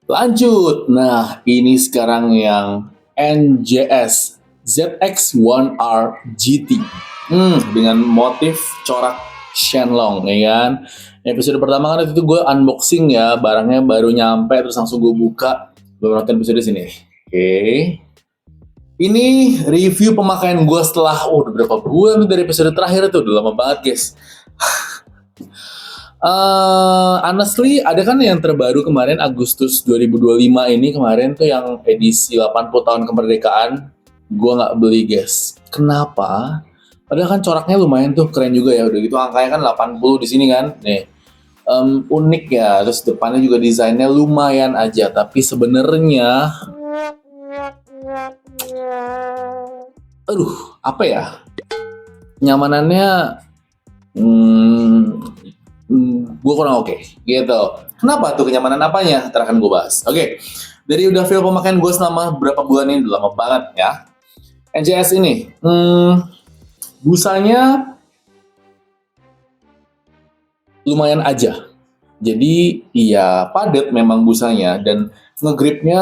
Lanjut. Nah, ini sekarang yang NJS ZX1R GT. Dengan motif corak Shenlong, ya kan? Episode pertama kan itu gue unboxing ya, barangnya baru nyampe terus langsung gue buka. Gue nonton episode sini. Oke. Ini review pemakaian gue setelah udah berapa bulan dari episode terakhir itu, udah lama banget guys. Honestly, ada kan yang terbaru kemarin Agustus 2025 ini kemarin tuh yang edisi 80 tahun kemerdekaan. Gua nggak beli guys. Kenapa? Padahal kan coraknya lumayan tuh, keren juga ya. Udah gitu angkanya kan 80 di sini kan. Nih, unik ya. Terus depannya juga desainnya lumayan aja. Tapi sebenarnya, apa ya? Nyamanannya, gue kurang oke, gitu. Kenapa tuh, kenyamanan apanya? Ntar akan gue bahas. Oke, dari udah feel pemakaian gue selama berapa bulan ini, udah lama banget ya. NJS ini, busanya lumayan aja. Jadi iya padat memang busanya dan ngegripnya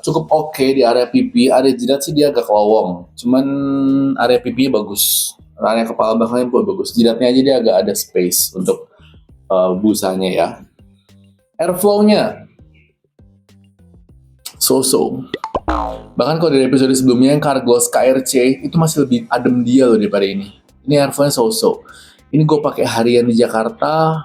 cukup oke di area pipi. Area jidat sih dia agak lowong, cuman area pipi bagus. Area kepala belakangnya pun bagus. Jidatnya aja dia agak ada space untuk busanya ya. Airflow-nya so-so. Bahkan kalau dari episode sebelumnya yang Carglass KRC itu masih lebih adem dia loh daripada ini. Ini airflow-nya so-so. Ini gue pakai harian di Jakarta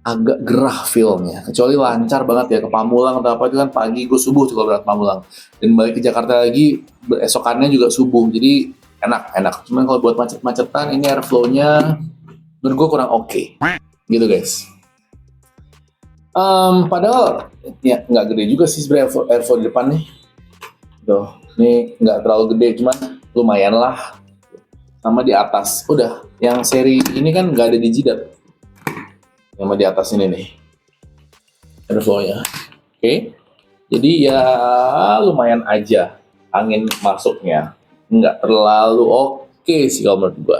agak gerah feel-nya. Kecuali lancar banget ya ke Pamulang atau apa, itu kan pagi gue subuh tuh kalau berangkat Pamulang. Dan balik ke Jakarta lagi besokannya juga subuh. Jadi enak. Cuman kalau buat macet-macetan ini airflow-nya menurut gue kurang oke. Gitu guys. Padahal ya nggak gede juga sih sebenarnya airflow di depan nih. Tuh, ini nggak terlalu gede, cuman lumayan lah. Sama di atas, udah. Yang seri ini kan nggak ada di jidat. Sama di atas ini nih, airflow-nya. Oke. Jadi ya lumayan aja angin masuknya. Nggak terlalu oke sih kalau menurut gua.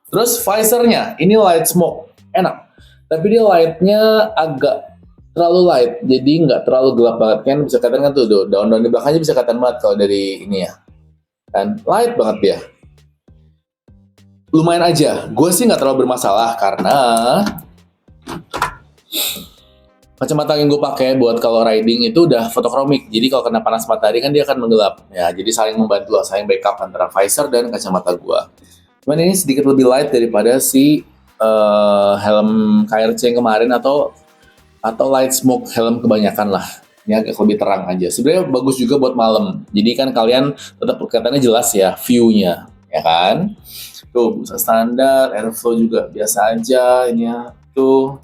Terus visornya, ini light smoke. Enak. Tapi dia lightnya agak terlalu light, jadi nggak terlalu gelap banget kan, bisa kelihatan kan tuh daun-daun di belakangnya bisa kelihatan banget kalau dari ini ya, kan light banget dia. Lumayan aja, gue sih nggak terlalu bermasalah karena kacamata yang gue pakai buat kalau riding itu udah fotokromik, jadi kalau kena panas matahari kan dia akan menggelap, ya jadi saling membantu lah, saling backup antara visor dan kacamata gue. Cuman ini sedikit lebih light daripada si helm KRC yang kemarin atau light smoke helm kebanyakan lah. Ini agak lebih terang aja. Sebenarnya bagus juga buat malam. Jadi kan kalian tetap kelihatannya jelas ya view-nya, ya kan? Tuh busa standar, airflow juga biasa aja ini ya. Tuh.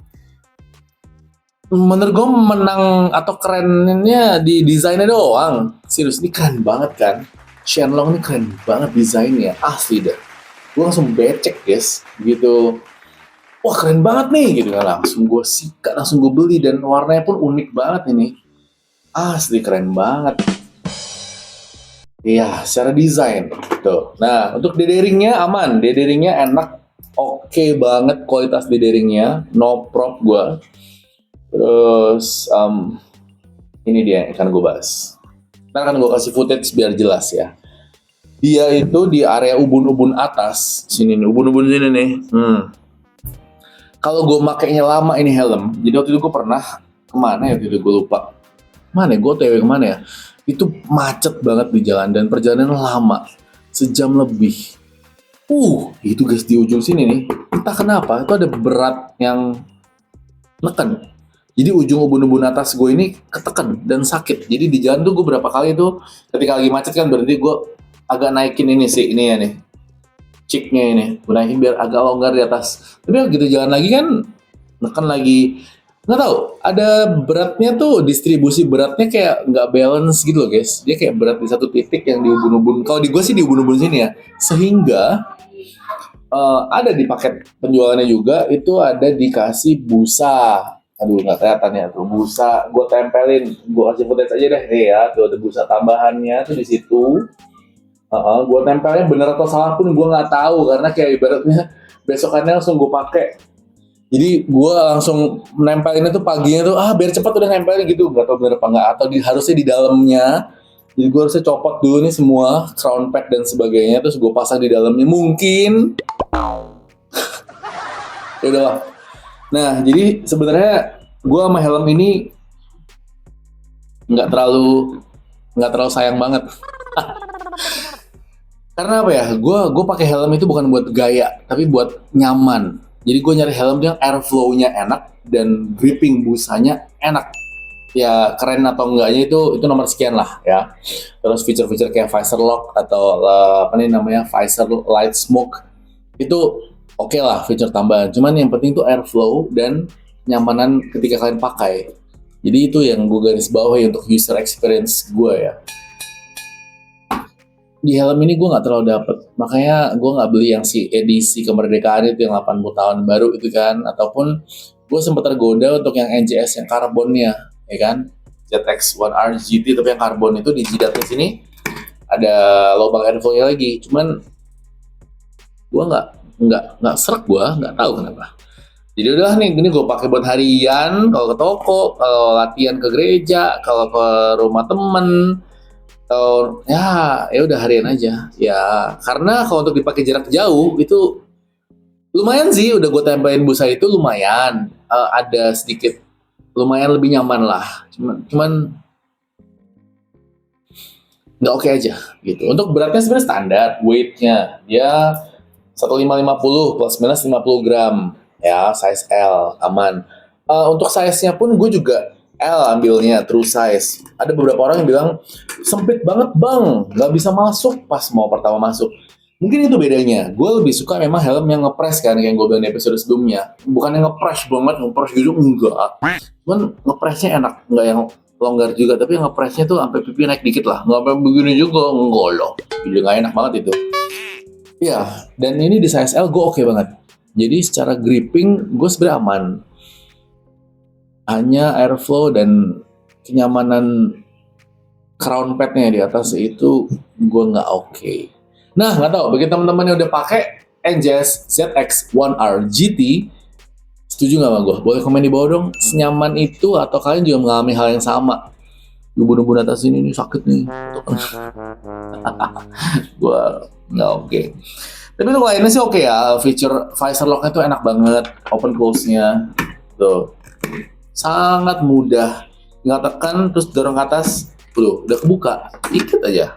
Menurut gue menang atau kerennya di desainnya doang. Serius, ini keren banget kan? Shenlong ini keren banget desainnya, asli dah. Gue langsung becek guys, gitu. Wah keren banget nih gitu kan, langsung gue sikat, langsung gue beli, dan warnanya pun unik banget ini, asli keren banget. Iya, secara desain tuh. Nah untuk dederingnya aman, dederingnya enak, oke banget kualitas dederingnya, no prop gue. Terus ini dia yang akan gue bahas. Ntar akan gue kasih footage biar jelas ya. Dia itu di area ubun-ubun atas sini nih, ubun-ubun sini nih. Kalau gue makainya lama ini helm, jadi waktu itu gue pernah kemana ya, waktu itu gue lupa. Mana gue TW kemana ya? Itu macet banget di jalan dan perjalanan lama, sejam lebih. Itu guys di ujung sini nih, entah kenapa itu ada berat yang neken. Jadi ujung ubun-ubun atas gue ini ketekan dan sakit. Jadi di jalan tuh gue berapa kali tuh ketika lagi macet kan berarti gue agak naikin ini sih, ini ya nih. Cheeknya ini, gue naikin biar agak longgar di atas. Tapi gitu jalan lagi kan, neken lagi, nggak tahu. Ada beratnya tuh, distribusi beratnya kayak nggak balance gitu loh guys. Dia kayak berat di satu titik yang di ubun-ubun. Kalau di gue sih di ubun-ubun sini ya. Sehingga ada di paket penjualannya juga itu ada dikasih busa. Aduh nggak kelihatan ya tuh busa. Gue tempelin, gue kasih footage aja deh. Nih ya, tuh ada busa tambahannya tuh di situ. Gue tempelnya bener atau salah pun gue nggak tahu karena kayak ibaratnya besokannya langsung gue pakai Jadi gue langsung nempelinnya tuh paginya tuh biar cepat udah nempelin gitu, nggak tahu bener apa nggak, atau harusnya di dalamnya. Jadi gue harusnya copot dulu nih semua crown pad dan sebagainya, terus gue pasang di dalamnya mungkin. Ya udahlah. Nah jadi sebenarnya gue sama helm ini nggak terlalu sayang banget. Karena apa ya? Gue pakai helm itu bukan buat gaya, tapi buat nyaman. Jadi gue nyari helm yang airflow-nya enak dan gripping busanya enak. Ya keren atau enggaknya itu nomor sekian lah ya. Terus fitur-fitur kayak visor lock atau apa nih namanya visor light smoke itu oke lah fitur tambahan. Cuman yang penting itu airflow dan nyamanan ketika kalian pakai. Jadi itu yang gue garis bawahi untuk user experience gue ya. Di helm ini gue nggak terlalu dapet, makanya gue nggak beli yang si edisi kemerdekaan itu yang 80 tahun baru itu kan, ataupun gue sempat tergoda untuk yang NJS yang karbonnya, ya kan, ZX-1R GT tapi yang karbon itu di jidatnya sini ada lubang airflow-nya lagi, cuman gue nggak serak, gue nggak tahu kenapa. Jadi udah nih, ini gue pakai buat harian, kalau ke toko, kalau latihan ke gereja, kalau ke rumah temen, atau ya udah harian aja ya, karena kalau untuk dipakai jarak jauh itu lumayan sih, udah gue tempelin busa itu lumayan, ada sedikit lumayan lebih nyaman lah, cuman nggak oke aja gitu. Untuk beratnya sebenarnya standar, weightnya dia 1550 plus minus 50 gram ya, size L aman. Untuk size-nya pun gue juga L ambilnya, true size. Ada beberapa orang yang bilang sempit banget bang, nggak bisa masuk pas mau pertama masuk. Mungkin itu bedanya. Gue lebih suka memang helm yang ngepres kan, yang gue bilang di episode sebelumnya. Bukan yang ngepres banget, ngepres gitu enggak. Cuman ngepresnya enak, nggak yang longgar juga, tapi yang ngepresnya tuh sampai pipi naik dikit lah. Nggak sampai begini juga, enggak loh. Jadi nggak enak banget itu. Ya, dan ini di size L gue oke banget. Jadi secara gripping gue sebenarnya aman. Hanya airflow dan kenyamanan crown padnya di atas itu gue nggak oke. Nah nggak tahu bagi teman-teman yang udah pakai NJS ZX-1R GT, setuju nggak sama gue? Boleh komen di bawah dong. Senyaman itu atau kalian juga mengalami hal yang sama? Ubun-ubun atas ini sakit nih. Gue nggak oke. Tapi untuk lainnya sih oke ya. Feature visor lock-nya tuh enak banget. Open close-nya tuh sangat mudah, nggak tekan terus dorong ke atas, udah kebuka dikit aja.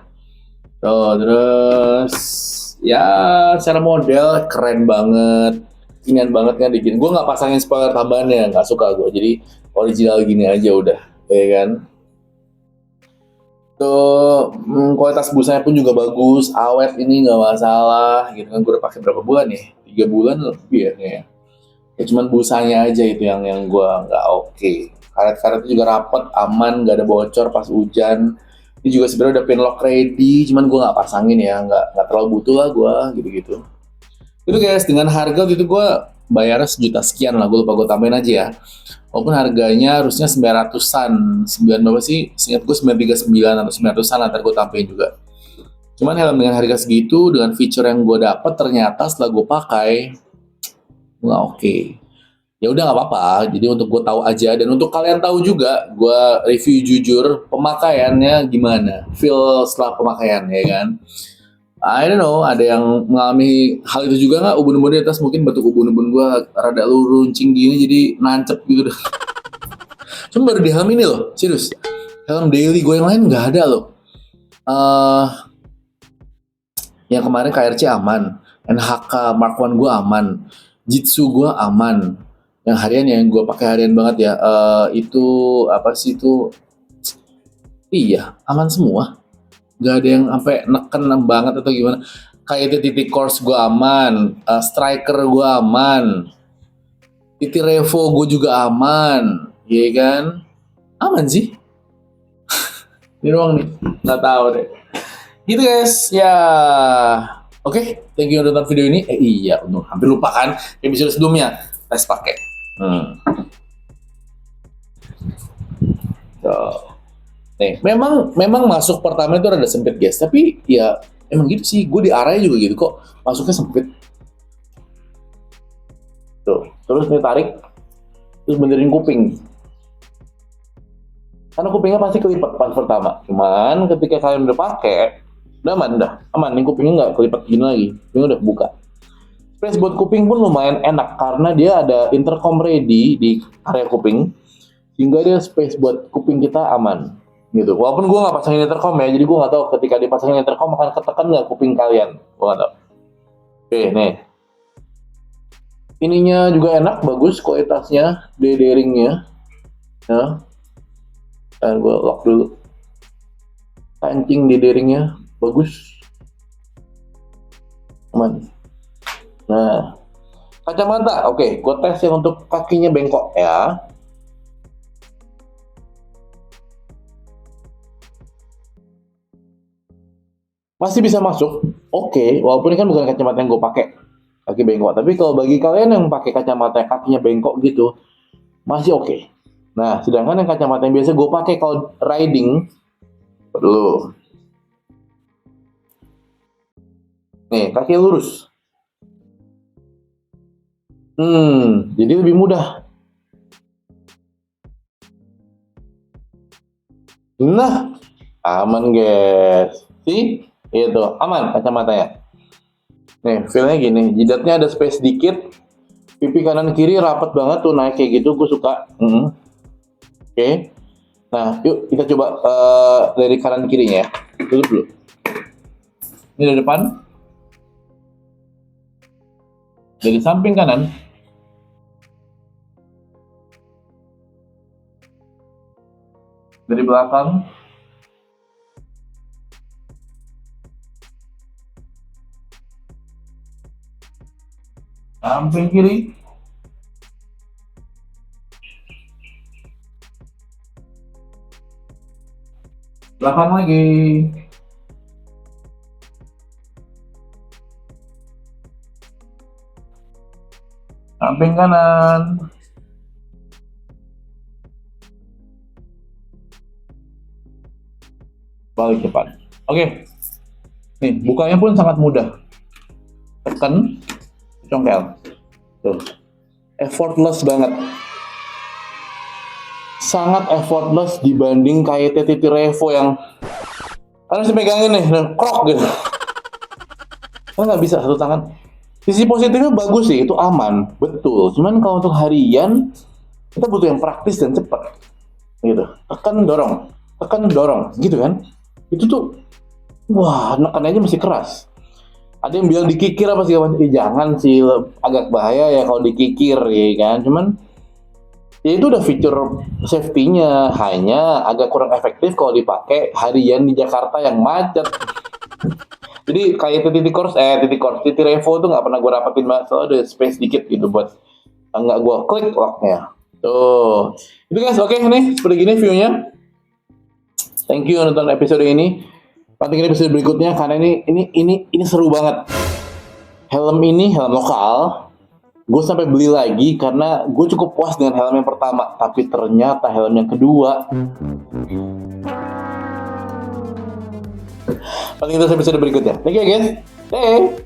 Terus ya secara model keren banget, inian banget kan bikin. Gue nggak pasangin spoiler tambahannya, nggak suka gue, jadi original gini aja udah, ya kan. Tuh kualitas busanya pun juga bagus, awet ini nggak masalah gitu kan. Gue udah pakai berapa bulan nih? 3 bulan lebih ya kayaknya. Ya cuman busanya aja itu yang gue nggak oke. Karet-karetnya juga rapet, aman, nggak ada bocor pas hujan. Ini juga sebenarnya udah pin lock ready, cuman gue nggak pasangin ya, nggak terlalu butuh lah gue gitu-gitu. Itu guys, dengan harga itu gue bayarnya 1 juta sekian lah, gue lupa gue tambahin aja ya. Walaupun harganya harusnya 900-an, 9 berapa sih? Seingat gue 939 atau 900-an, ntar gue tambahin juga. Cuman helm dengan harga segitu, dengan fitur yang gue dapet, ternyata setelah gue pakai nggak oke. Ya udah nggak apa-apa. Jadi untuk gue tahu aja dan untuk kalian tahu juga, gue review jujur pemakaiannya gimana, feel setelah pemakaian ya kan. I don't know, ada yang mengalami hal itu juga nggak? Ubun-ubun di atas mungkin bentuk ubun-ubun gue rada luruncing gini jadi nancep gitu. Cuma baru di helm ini loh, serius. Helm daily gue yang lain nggak ada loh. Yang kemarin KRC aman, NHK Mark 1 gue aman, Jitsu gue aman. Yang harian yang gue pakai harian banget ya, itu apa sih itu? Iya, aman semua. Gak ada yang sampai neken banget atau gimana. Kayak itu titik course gue aman, striker gue aman, titik revo gue juga aman, iya kan? Aman sih. Ini doang nih, nggak tahu deh. Gitu guys, ya. Oke, thank you udah nonton video ini. Iya, hampir lupa kan episode sebelumnya. Tes pakai. So, nih, memang masuk pertama itu rada sempit guys, tapi ya emang gitu sih. Gue di arahnya juga gitu kok, masuknya sempit. Tuh, terus nih tarik, terus benerin kuping. Karena kupingnya pasti kelipet pas pertama. Cuman ketika kalian udah pakai, udah aman, dah aman. Nih kupingnya nggak kelipet gini lagi, kupingnya udah buka. Space buat kuping pun lumayan enak karena dia ada intercom ready di area kuping, sehingga dia space buat kuping kita aman. Gitu. Walaupun gue nggak pasangin intercom ya, jadi gue nggak tahu ketika dipasangin intercom akan ketekan nggak kuping kalian. Gue nggak tahu. Oke, nih. Ininya juga enak, bagus kualitasnya, D-ringnya. Ya. Dan gue lock dulu. Kancing D-ringnya bagus. Aman. Nah, kacamata. Oke, gue tes yang untuk kakinya bengkok ya. Masih bisa masuk, oke, walaupun ini kan bukan kacamata yang gue pakai kaki bengkok, tapi kalau bagi kalian yang pakai kacamata kakinya bengkok gitu masih oke. Nah, sedangkan yang kacamata yang biasa gue pakai kalau riding dulu, nih kaki lurus, jadi lebih mudah. Nah, aman guys, sih. Itu aman kacamatanya. Nih, feelnya gini, jidatnya ada space dikit, pipi kanan kiri rapat banget tuh naik kayak gitu, gue suka. Oke. Nah, yuk kita coba dari kanan kirinya ya. Dulu. Ini dari depan, dari samping kanan, dari belakang, samping kiri, belakang lagi, samping kanan, balik depan. Oke, nih bukanya pun sangat mudah. Tekan, congkel, tuh, effortless banget. Sangat effortless dibanding kayak TT Revo yang harus dipegangin nih, krok gitu. Kan nggak bisa satu tangan. Sisi positifnya bagus sih, itu aman, betul. Cuman kalau untuk harian, kita butuh yang praktis dan cepat, gitu. Tekan dorong, gitu kan? Itu tuh, wah, nekan aja masih keras. Ada yang bilang dikikir apa sih? Jangan sih, agak bahaya ya kalau dikikir, ya kan? Cuman ya itu udah fitur safety-nya, hanya agak kurang efektif kalau dipakai harian di Jakarta yang macet. Jadi kayak TT Revo tuh nggak pernah gue rapetin, soalnya ada space dikit gitu buat nggak gue klik locknya. Tuh, itu guys, oke nih seperti gini view-nya. Thank you nonton episode ini. Pantengin episode berikutnya karena ini seru banget. Helm ini helm lokal. Gue sampai beli lagi karena gue cukup puas dengan helm yang pertama, tapi ternyata helm yang kedua. Paling itu episode berikutnya. Thank you guys. Hey.